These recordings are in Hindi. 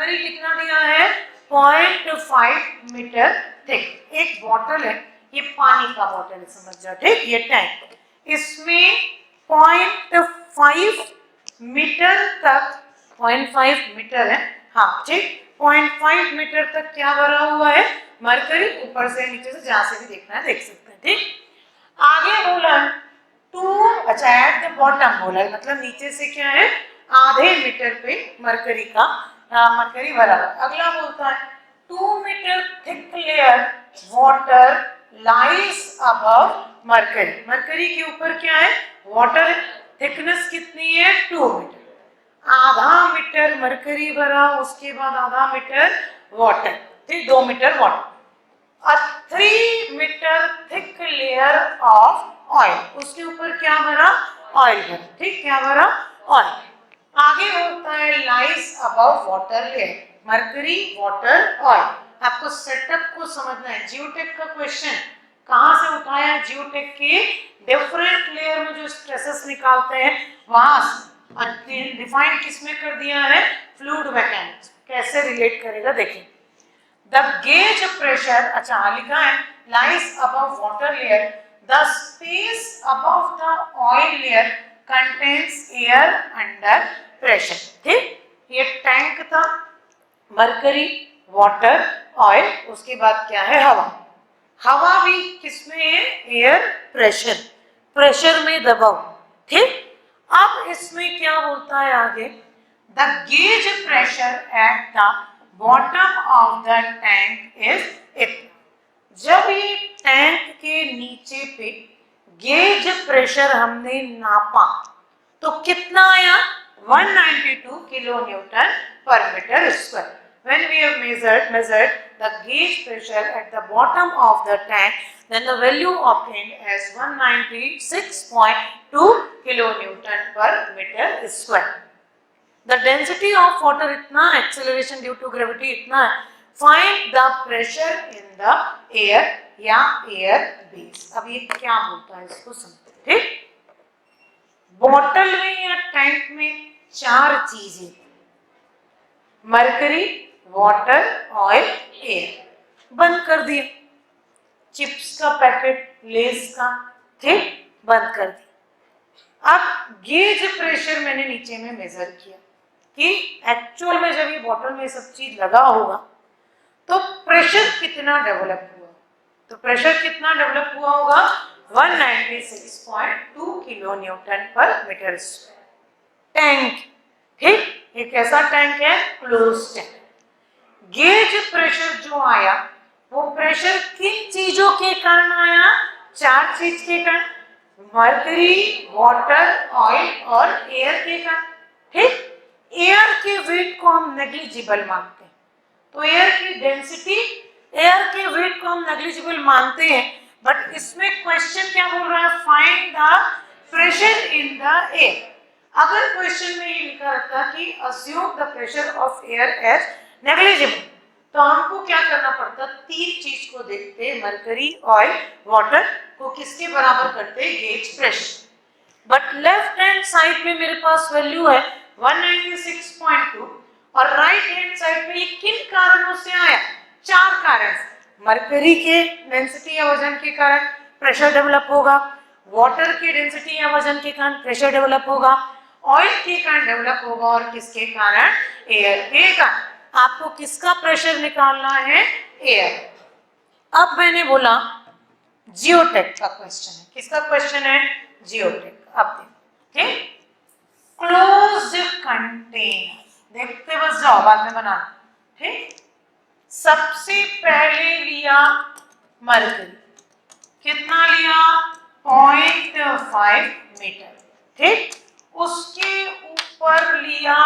मरकरी कितना दिया है 0.5 मीटर थिक। एक बॉटल है, ये पानी का बॉटल है समझ जाओ, ठीक, ये टैंक, इसमें 0.5 मीटर तक, 0.5 मीटर है, हाँ ठीक, 0.5 मीटर तक क्या भरा हुआ है मरकरी, ऊपर से नीचे से जहां से भी देखना है देख सकते हैं, ठीक। आगे बोला टू, अच्छा एट द बॉटम बोला है, मतलब नीचे से क्या है आधे मीटर पे मरकरी का मरकरी भरा हुआ। अगला बोलता है 2 meter thick layer water lies above mercury, mercury के ऊपर क्या है वाटर, थिकनेस कितनी है 2 मीटर, आधा मीटर मरकरी भरा, उसके बाद आधा मीटर वाटर, ठीक, 2 मीटर वाटर, और 3 meter thick layer of oil, उसके ऊपर क्या भरा ऑयल भरा, ठीक, क्या भरा ऑयल। आगे होता है lies above water layer, mercury water oil. आपको सेटअप को समझना है, जियोटेक का क्वेश्चन कहां से उठाया है, जियोटेक के डिफरेंट लेयर में जो स्ट्रेसेस निकालते हैं वहां से, डिफाइन किसमें कर दिया है फ्लूइड मैकेनिक्स, कैसे रिलेट करेगा देखिए। द गेज प्रेशर, अच्छा लिखा है lies above water layer, the space above the oil layer contains air under pressure, ठीक, ये टैंक था, मरकरी वाटर ऑयल, उसके बाद क्या है हवा, हवा भी किसमें है एयर प्रेशर, प्रेशर में दबाव, ठीक। अब इसमें क्या बोलता है आगे, the gauge pressure at the bottom of the tank is इतना, जब ये टैंक के नीचे पे गेज प्रेशर हमने नापा तो कितना आया 192 kilo newton per meter square. When we have measured the gauge pressure at the bottom of the tank, then the value obtained as 196.2 kilonewton per meter square. The density of water इतना, acceleration due to gravity इतना है, find the pressure in the air या air base। अब ये क्या बोलता है इसको समझते, ठीक। बॉटल में या टैंक में 4 चीजें, मरकरी वाटर ऑयल एयर, बंद कर दिया, चिप्स का पैकेट लेस का, ठीक, बंद कर दिया। अब गेज प्रेशर मैंने नीचे में मेजर किया कि एक्चुअल में जब ये बॉटल में सब चीज लगा होगा तो प्रेशर कितना डेवलप हुआ, तो प्रेशर कितना डेवलप हुआ होगा 196.2 kilo newton per meter square. Tank, ठीक, ये कैसा टैंक है क्लोज टैंक। गेज प्रेशर जो आया वो प्रेशर किन चीजों के कारण आया, 4 चीज के कारण, मरकरी वाटर ऑयल और एयर के कारण, ठीक। एयर के वेट को हम नेग्लिजिबल मानते हैं, तो एयर की डेंसिटी, एयर के वेट को हम नेग्लिजिबल मानते हैं, बट इसमें क्वेश्चन क्या बोल रहा है find the pressure in the air. अगर क्वेश्चन में ये लिखा रहता कि assume the pressure of air as negligible, तो हमको क्या करना पड़ता, 3 चीज को देखते, मरकरी ऑयल वाटर को किसके बराबर करते gauge pressure, but left hand side में मेरे पास वैल्यू है 196.2 और राइट हैंड साइड में ये किन कारणों से आया, 4 कारण, मरकरी के डेंसिटी या वजन के कारण प्रेशर डेवलप होगा, वाटर की डेंसिटी या वजन के कारण प्रेशर डेवलप होगा, ऑयल के कारण डेवलप होगा, और किसके कारण एयर के कारण। आपको किसका प्रेशर निकालना है एयर। अब मैंने बोला जियोटेक का क्वेश्चन है, किसका क्वेश्चन है जियोटेक। अब देखो, ठीक, क्लोज कंटेनर, देखते बस जाओ बाद में बनाना, ठीक। सबसे पहले लिया मरकरी, कितना लिया 0.5 मीटर, ठीक। उसके ऊपर लिया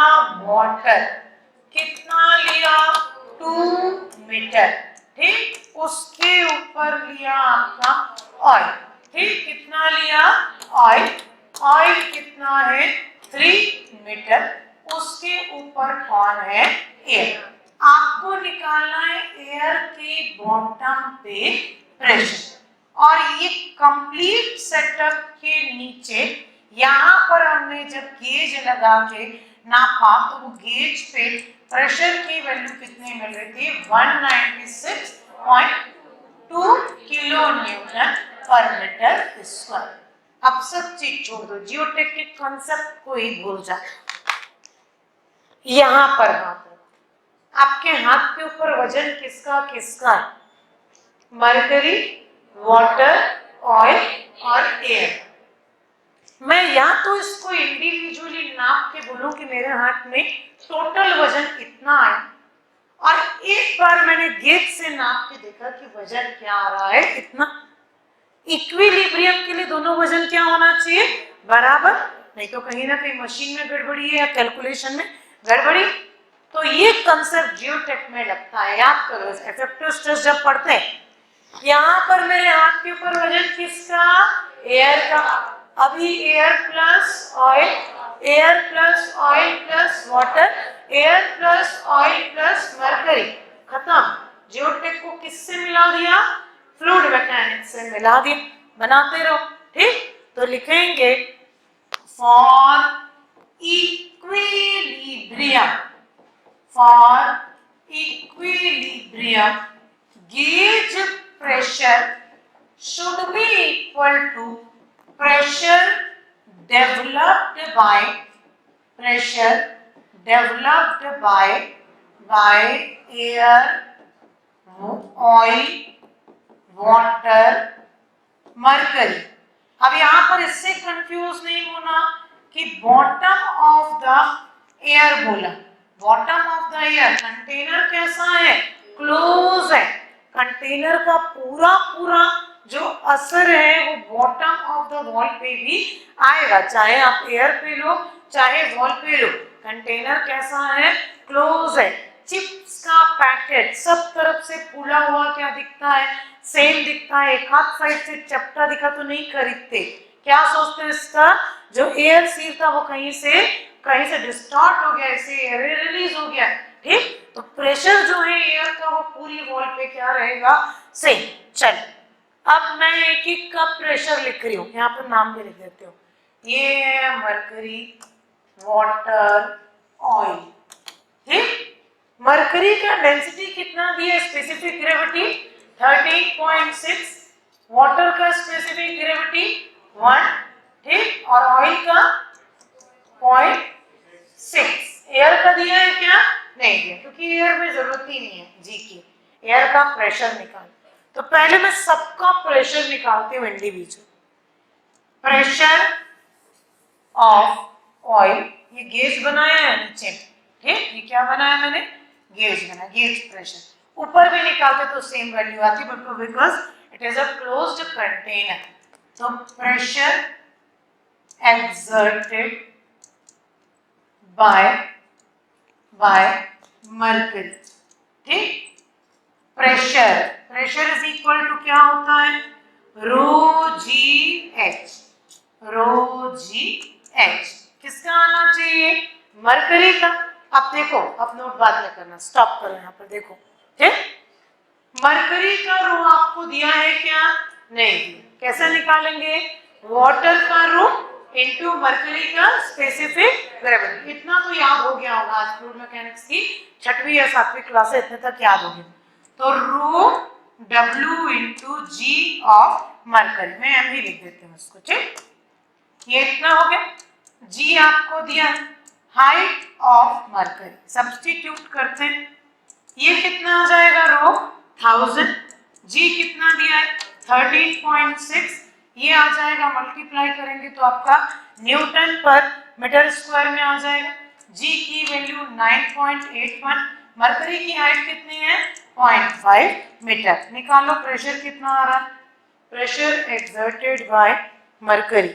वाटर, कितना लिया 2 मीटर, ठीक। उसके ऊपर लिया आपका ऑयल, ठीक, कितना लिया ऑयल, ऑयल कितना है 3 मीटर, उसके ऊपर कौन है एयर। आपको निकालना है एयर के बॉटम पे प्रेशर, और ये कंप्लीट सेटअप के नीचे यहाँ पर हमने जब गेज लगा के नापा तो वो गेज पे प्रेशर की वैल्यू कितनी मिल रही थी 196.2 kilo newton per meter square. अब सब चीज छोड़ दो, जियोटेक के कॉन्सेप्ट को ही भूल जाए। यहां पर हाथ, आपके हाथ के ऊपर वजन किसका किसका है? मरकरी, वाटर, ऑयल और एयर। मैं या तो इसको इंडिविजुअली नाप के बोलूं कि मेरे हाथ में टोटल वजन इतना आया, और एक बार मैंने गेज से नाप के देखा कि वजन क्या आ रहा है इतना। इक्विलिब्रियम के लिए दोनों वजन क्या होना चाहिए? बराबर, नहीं तो कहीं ना कहीं मशीन में गड़बड़ी है या कैलकुलेशन में गड़बड़ी। तो ये कंसेप्ट जियोटेक में लगता है, याद करो इफेक्टिव स्ट्रेस जब पढ़ते हैं। यहाँ पर मेरे हाथ के ऊपर वजन किसका? एयर का। अभी air plus oil, air plus oil plus water, air plus oil plus mercury, खत्म। जियोटेक को किससे मिला दिया? फ्लूइड मैकेनिक्स से मिला दिया। बनाते रहो, ठीक। तो लिखेंगे for equilibrium, for equilibrium gauge pressure should be equal to pressure developed by air, oil, water, mercury। अब यहां पर इससे कंफ्यूज नहीं होना कि बॉटम ऑफ द एयर बोला। Bottom of the air, container कैसा है? क्लोज है। कंटेनर का पूरा पूरा जो असर है वो बॉटम ऑफ द वॉल पे भी आएगा, चाहे आप एयर पे लो चाहे वॉल पे लो। कंटेनर कैसा है? क्लोज है। चिप्स का पैकेट सब तरफ से फूला हुआ क्या दिखता है? सेम दिखता है। एक हाथ साइड से चपटा दिखा तो नहीं खरीदते, क्या सोचते हैं इसका जो एयर सील था वो कहीं से डिस्टॉर्ट हो गया, इसे एयर रिलीज हो गया, ठीक। तो प्रेशर जो है एयर का वो पूरी वॉल पे क्या रहेगा? सेम। चल अब मैं एक एक का प्रेशर लिख रही हूँ, यहाँ पर नाम भी लिख देती हूँ। ये है मरकरी, वाटर, ऑयल, ठीक। मरकरी का डेंसिटी कितना दिया? स्पेसिफिक ग्रेविटी 13.6, वाटर का स्पेसिफिक ग्रेविटी 1, ठीक, और ऑयल का 0.6। एयर का दिया है क्या? नहीं दिया, क्योंकि एयर में जरूरत ही नहीं है जी की। एयर का प्रेशर निकाल, तो पहले मैं सबका प्रेशर निकालती हूँ इंडिविजुअल। प्रेशर ऑफ ऑयल, ये गेज बनाया है नीचे, ठीक, ये क्या बनाया मैंने? गेज बना, गेज प्रेशर। ऊपर भी निकालते तो सेम वैल्यू आती, but because it is a closed container, तो प्रेशर exerted by mercury, ठीक। प्रेशर इज इक्वल टू क्या होता है? रो जी एच। किसका आना चाहिए? मरकरी का। अब देखो, अब नोट बाद में करना, स्टॉप करो यहाँ पर, देखो, ठीक। मरकरी का रो आपको दिया है क्या? नहीं दिया। कैसे निकालेंगे? वाटर का रो इनटू मरकरी का स्पेसिफिक ग्रेविटी। इतना तो याद हो गया होगा, आज फ्लूइड मैकेनिक्स की 6वीं या 7वीं क्लास है, इतने तक याद हो गया। तो rho W into g of mercury, मैं एम ही लिख देती हूँ इसको, ठीक। ये इतना हो गया। जी आपको दिया हाइट ऑफ मरकरी, सब्स्टिट्यूट करते हैं, ये कितना आ जाएगा? रो 1000, जी कितना दिया है? 13.6, ये आ जाएगा, मल्टीप्लाई करेंगे तो आपका न्यूटन पर मीटर स्क्वायर में आ जाएगा। जी की वैल्यू 9.81, मरकरी की हाइट कितनी है? 0.5 मीटर। निकालो प्रेशर कितना आ रहा है? Pressure exerted by mercury,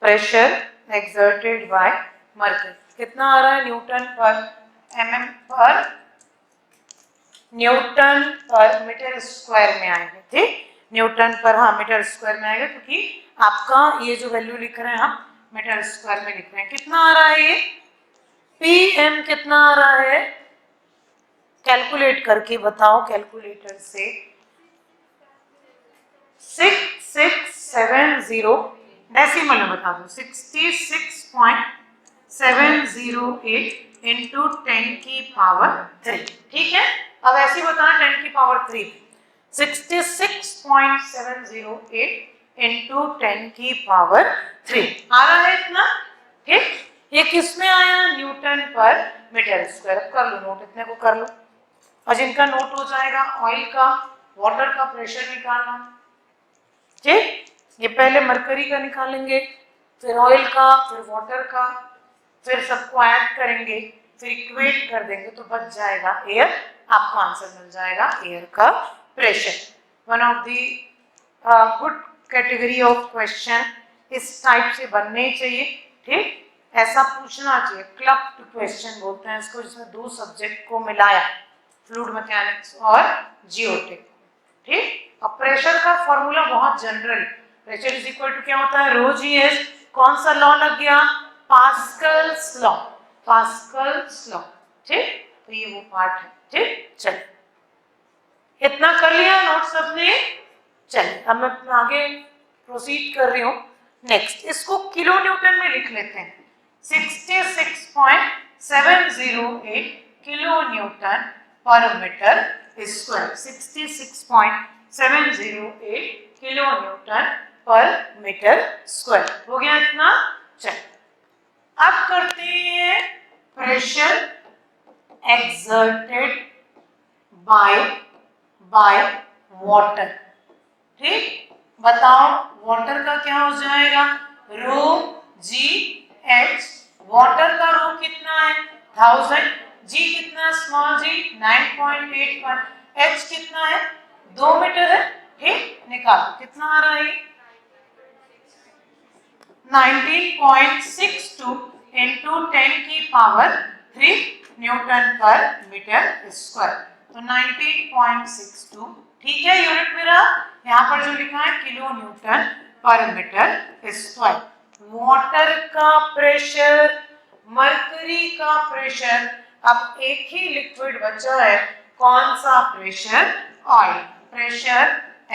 pressure exerted by mercury कितना आ रहा है? न्यूटन पर mm पर न्यूटन पर मीटर स्क्वायर में आएगा, ठीक। न्यूटन पर, हाँ, मीटर स्क्वायर में आएगा, क्योंकि आपका ये जो वैल्यू लिख रहे हैं हम मीटर स्क्वायर में लिख रहे हैं। कितना आ रहा है ये? पीएम कितना आ रहा है? कैलकुलेट करके बताओ कैलकुलेटर से। 6670, डेसिमल में बता दो, 66.708 इंटू 10 की पावर 3। ठीक है, अब ऐसे ही बताना 10 की पावर 3 66.708 इंटू 10 की पावर 3 आ रहा है इतना। ठीक, ये किस में आया? Newton per meter square. कर लो नोट, इतने को कर लो। और जिनका नोट हो जाएगा ऑयल का वाटर का प्रेशर निकालना। ठीक, ये पहले मरकरी का निकालेंगे, फिर ऑयल का, फिर वाटर का, फिर सबको ऐड करेंगे, फिर इक्वेट कर देंगे तो बच जाएगा एयर। आपको आंसर मिल जाएगा एयर का pressure. One of the good category of question इस टाइप से बनने चाहिए। ठीक, ऐसा पूछना चाहिए। क्लब्ड क्वेश्चन बोलते हैं इसको, जिसमें दो सब्जेक्ट को मिलाया, फ्लूइड मैकेनिक्स और जियोटेक। ठीक, अब प्रेशर का फॉर्मूला बहुत general, pressure is equal to क्या होता है? Rho g s. कौन सा लॉ लग गया? Pascal's law, Pascal's law. ठीक, तो ये वो पार्ट है। ठीक, चलिए इतना कर लिया नोट सबने। चलिए अब मैं आगे प्रोसीड कर रही हूँ। नेक्स्ट इसको किलो न्यूटन में लिख लेते हैं। 66.708 kilo newton per meter square. 66.708 kilo newton per meter square हो गया इतना। चलिए अब करते हैं प्रेशर एक्सर्टेड बाय वाटर। ठीक, बताओ वाटर का क्या हो जाएगा? रो जी एच। वाटर का रो कितना है? 1000। जी कितना? स्मॉल जी 9.81। एच कितना है? 2 मीटर है। ठीक, निकालो कितना आ रहा है? 19.62 इंटू 10 की power 3 Newton per meter square. तो 19.62। ठीक है, यूनिट मेरा यहाँ पर जो लिखा है kilo newton per meter square. Water का प्रेशर, मरकरी का प्रेशर। अब एक ही लिक्विड बचा है, कौन सा? Pressure oil. Pressure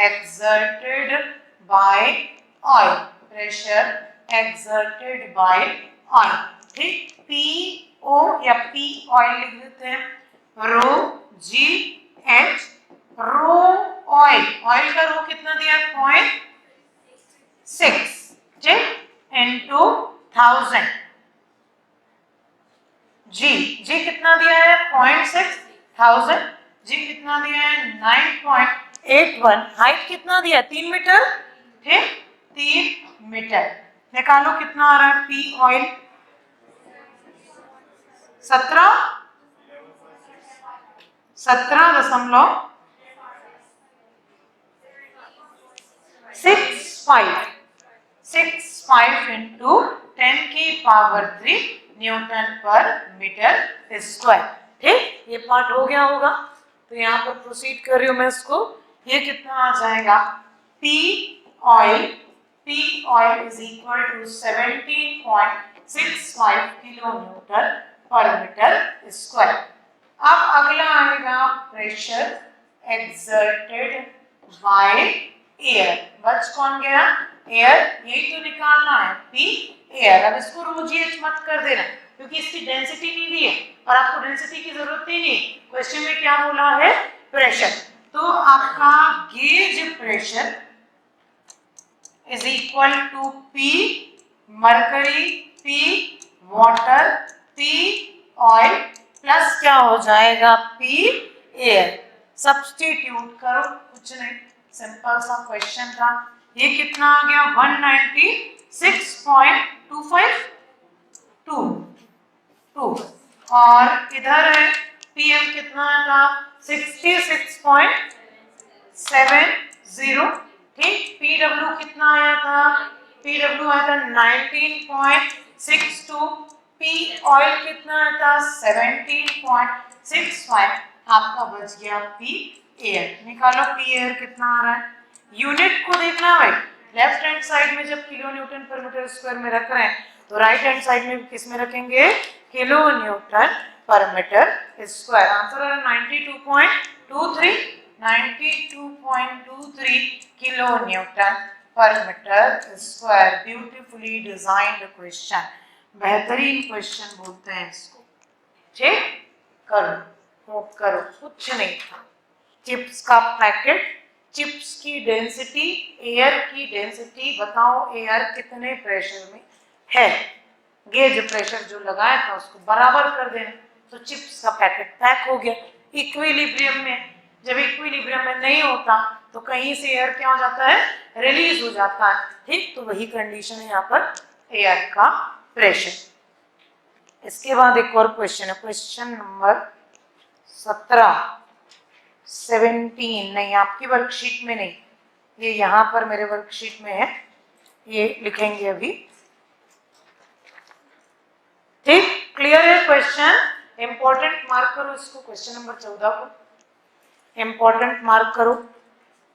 exerted by oil, pressure exerted by oil. ठीक, पी ओ या पी ऑयल लिख देते हैं। रो जी एच, रो ऑयल, ऑयल का रो कितना दिया? 0.6। ठीक, इंटू 1000। जी कितना दिया है? 0.6। 1000 जी कितना दिया है? 9.81। हाइट कितना दिया? 3 मीटर। ठीक, 3 मीटर। निकालो कितना आ रहा है? पी ऑयल 17.65 इंटू 10 की power 3 Newton per meter square. ठीक, ये पार्ट हो गया होगा। तो यहाँ पर प्रोसीड कर रही हूँ मैं इसको। ये कितना आ जाएगा? P oil is equal to 17.65 kilo newton per meter square. अब अगला आएगा प्रेशर एक्सर्टेड बाय एयर। बच कौन गया? एयर। यही तो निकालना है, पी एयर। अब इसको रो जी एच मत कर देना, क्योंकि इसकी डेंसिटी नहीं दी है और आपको डेंसिटी की जरूरत ही नहीं। क्वेश्चन में क्या बोला है? प्रेशर। तो आपका gauge pressure is equal to p mercury, p water, p oil plus क्या हो जाएगा? P air. सब्स्टिट्यूट करो, कुछ नहीं, सिंपल सा क्वेश्चन था। ये कितना आ गया? 196.252 और इधर है पीएम कितना था? 66.70। ठीक, पीडब्ल्यू कितना आया था? पीडब्ल्यू आया था 19.62। पी ऑयल कितना आया था? 17.65। आपका बच गया पी एयर। निकालो पी एयर कितना आ रहा है। यूनिट को देखना भाई, लेफ्ट हैंड साइड में जब kilo newton per meter square में रख रहे हैं तो राइट हैंड साइड में किस में रखेंगे? Kilo newton per meter square. Answer है 92.23 kilo newton per meter square. Beautifully designed question, बेहतरीन क्वेश्चन बोलते हैं इसको। ठीक, करो, नोट करो, कुछ नहीं था। चिप्स का पैकेट, चिप्स की डेंसिटी, एयर की डेंसिटी, बताओ एयर कितने प्रेशर में है, गेज प्रेशर जो लगाया था उसको बराबर कर देना, तो चिप्स का पैकेट पैक हो गया। इक्विलिब्रियम में, जब इक्विलिब्रियम में नहीं होता तो कहीं से एयर क्या हो जाता है, रिलीज हो जाता है, ठीक, तो वही कंडीशन है यहाँ पर एयर का प्रेशर। इसके बाद एक और क्वेश्चन है, क्वेश्चन नंबर 17 नहीं, आपकी वर्कशीट में नहीं, ये यहाँ पर मेरे वर्कशीट में है, ये लिखेंगे अभी, ठीक, क्लियर है क्वेश्चन, इंपॉर्टेंट मार्क करो इसको, क्वेश्चन नंबर 14 को इंपॉर्टेंट मार्क करो।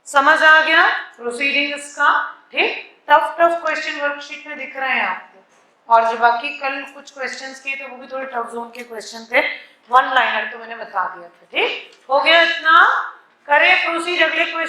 समझ आ गया प्रोसीडिंग इसका, ठीक, टफ क्वेश्चन वर्कशीट में दिख रहे हैं आपको, और जो बाकी कल कुछ क्वेश्चंस किए थे वो भी थोड़े टफ जोन के क्वेश्चन थे, वन लाइनर तो मैंने बता दिया था, ठीक, हो गया इतना।